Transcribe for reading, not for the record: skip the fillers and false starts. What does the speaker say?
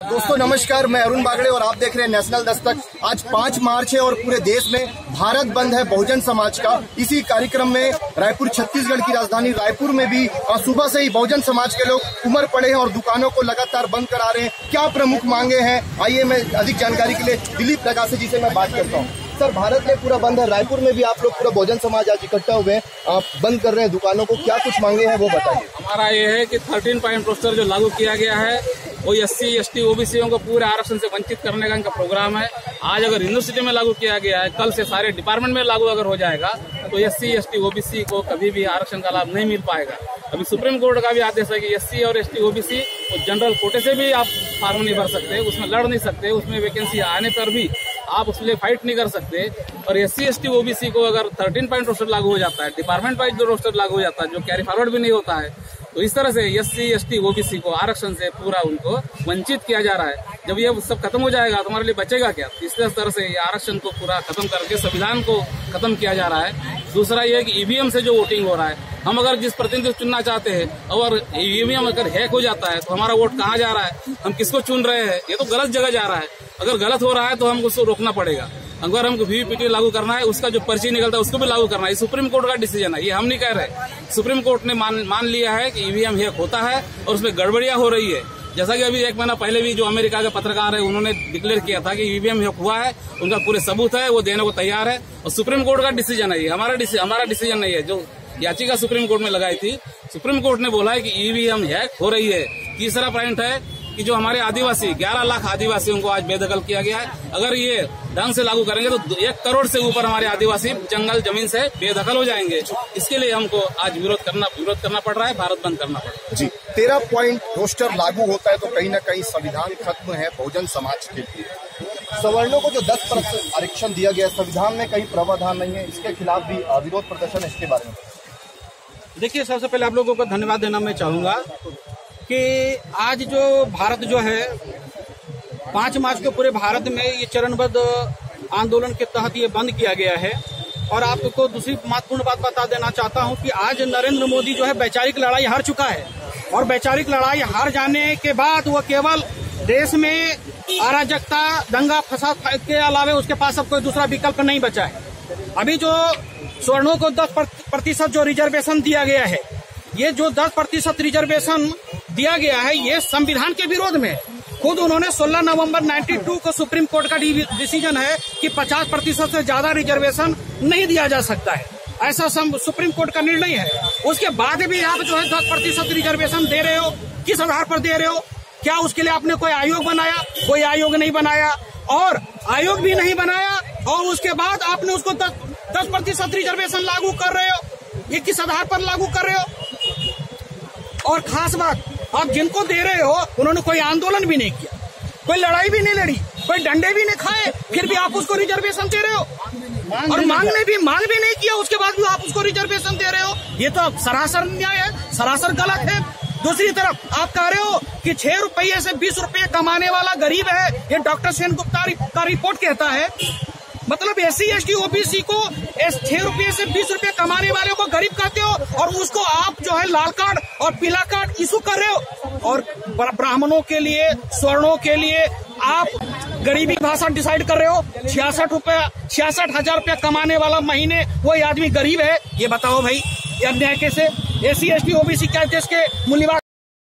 दोस्तों नमस्कार, मैं अरुण बागड़े और आप देख रहे हैं नेशनल दस्तक। आज 5 मार्च है और पूरे देश में भारत बंद है बहुजन समाज का। इसी कार्यक्रम में रायपुर छत्तीसगढ़ की राजधानी रायपुर में भी सुबह से ही बहुजन समाज के लोग उमड़ पड़े हैं और दुकानों को लगातार बंद करा रहे हैं। क्या प्रमुख मांगे हैं, आइए मैं अधिक जानकारी के लिए दिलीप प्रकाश जी से मैं बात करता हूँ। सर, भारत में पूरा बंद है, रायपुर में भी आप लोग पूरा बहुजन समाज आज इकट्ठा हुए हैं, आप बंद कर रहे हैं दुकानों को, क्या कुछ मांगे हैं वो बताइए। हमारा ये है कि 13 पॉइंट रोस्टर जो लागू किया गया है वो SC, ST, OBC को पूरे आरक्षण से वंचित करने का इनका प्रोग्राम है। आज अगर यूनिवर्सिटी में लागू किया गया है, कल से सारे डिपार्टमेंट में लागू अगर हो जाएगा तो SC, ST, OBC को कभी भी आरक्षण का लाभ नहीं मिल पाएगा। अभी सुप्रीम कोर्ट का भी आदेश है कि SC और ST, OBC जनरल कोटे से भी आप फॉर्म नहीं भर सकते, उसमें लड़ नहीं सकते, उसमें वैकेंसी आने पर भी आप उसके लिए फाइट नहीं कर सकते। और SC, ST, OBC को अगर 13 पॉइंट रोस्टर लागू हो जाता है, डिपार्टमेंट वाइज जो रोस्टर लागू हो जाता है, जो कैरी फॉरवर्ड भी नहीं होता है, तो इस तरह से SC, ST, OBC को आरक्षण से पूरा उनको वंचित किया जा रहा है। जब ये सब खत्म हो जाएगा तो हमारे लिए बचेगा क्या? इस तरह से ये आरक्षण को पूरा खत्म करके संविधान को खत्म किया जा रहा है। दूसरा ये है कि EVM से जो वोटिंग हो रहा है, हम अगर जिस प्रतिनिधि को चुनना चाहते हैं और EVM अगर हैक हो जाता है तो हमारा वोट कहाँ जा रहा है, हम किसको चुन रहे हैं, ये तो गलत जगह जा रहा है। अगर गलत हो रहा है तो हमको उसको रोकना पड़ेगा। अगर हमको VVPAT लागू करना है, उसका जो पर्ची निकलता है उसको भी लागू करना है। सुप्रीम कोर्ट का डिसीजन है, ये हम नहीं कह रहे। सुप्रीम कोर्ट ने मान लिया है कि EVM हैक होता है और उसमें गड़बड़ियां हो रही है। जैसा कि अभी 1 महीना पहले भी जो अमेरिका के पत्रकार है उन्होंने डिक्लेयर किया था कि EVM हैक हुआ है, उनका पूरे सबूत है, वो देने को तैयार है। और सुप्रीम कोर्ट का डिसीजन है, ये हमारा डिसीजन नहीं है। जो याचिका सुप्रीम कोर्ट में लगाई थी, सुप्रीम कोर्ट ने बोला है कि EVM हैक हो रही है। तीसरा पॉइंट है कि जो हमारे आदिवासी 11 लाख आदिवासियों को आज बेदखल किया गया है, अगर ये ढंग से लागू करेंगे तो 1 करोड़ से ऊपर हमारे आदिवासी जंगल जमीन से बेदखल हो जाएंगे। इसके लिए हमको आज विरोध करना पड़ रहा है, भारत बंद करना पड़ रहा है। जी, 13 पॉइंट रोस्टर लागू होता है तो कहीं ना कहीं संविधान खत्म है बहुजन समाज के लिए। सवर्णों को जो 10% आरक्षण दिया गया, संविधान में कहीं प्रावधान नहीं है, इसके खिलाफ भी विरोध प्रदर्शन है, इसके बारे में देखिए। सबसे पहले आप लोगों को धन्यवाद देना मैं चाहूंगा कि आज जो भारत जो है 5 मार्च को पूरे भारत में ये चरणबद्ध आंदोलन के तहत ये बंद किया गया है। और आपको दूसरी महत्वपूर्ण बात बता देना चाहता हूं कि आज नरेंद्र मोदी जो है वैचारिक लड़ाई हार चुका है और वैचारिक लड़ाई हार जाने के बाद वो केवल देश में अराजकता, दंगा फसाद के अलावा उसके पास अब कोई दूसरा विकल्प नहीं बचा है। अभी जो स्वर्णों को 10% जो रिजर्वेशन दिया गया है, ये जो 10% रिजर्वेशन दिया गया है ये संविधान के विरोध में। खुद उन्होंने 16 नवंबर 92 को सुप्रीम कोर्ट का डिसीजन है कि 50% से ज्यादा रिजर्वेशन नहीं दिया जा सकता है, ऐसा सुप्रीम कोर्ट का निर्णय है। उसके बाद भी आप जो है 10% रिजर्वेशन दे रहे हो, किस आधार पर दे रहे हो? क्या उसके लिए आपने कोई आयोग बनाया? कोई आयोग नहीं बनाया, और आयोग भी नहीं बनाया और उसके बाद आपने उसको 10% रिजर्वेशन लागू कर रहे हो। ये किस आधार पर लागू कर रहे हो? और खास बात, आप जिनको दे रहे हो उन्होंने कोई आंदोलन भी नहीं किया, कोई लड़ाई भी नहीं लड़ी, कोई डंडे भी नहीं खाए, फिर भी आप उसको रिजर्वेशन दे रहे हो। और मांग भी नहीं किया, उसके बाद भी आप उसको रिजर्वेशन दे रहे हो। ये तो सरासर अन्याय है, सरासर गलत है। दूसरी तरफ आप कह रहे हो कि 6 रुपये से 20 रुपये कमाने वाला गरीब है, ये डॉक्टर सेन गुप्ता का रिपोर्ट कहता है। मतलब SC, ST, OBC को 6 रुपये से 20 रुपये कमाने वाले को गरीब कहते हो और उसको आप जो है लाल कार्ड और पीला कार्ड इशू कर रहे हो। और ब्राह्मणों के लिए, स्वर्णों के लिए आप गरीबी भाषा डिसाइड कर रहे हो। 66,000 रुपया कमाने वाला महीने वो आदमी गरीब है, ये बताओ भाई, ये अन्याय कैसे? SC, ST, OBC क्या देश के मूल्यवान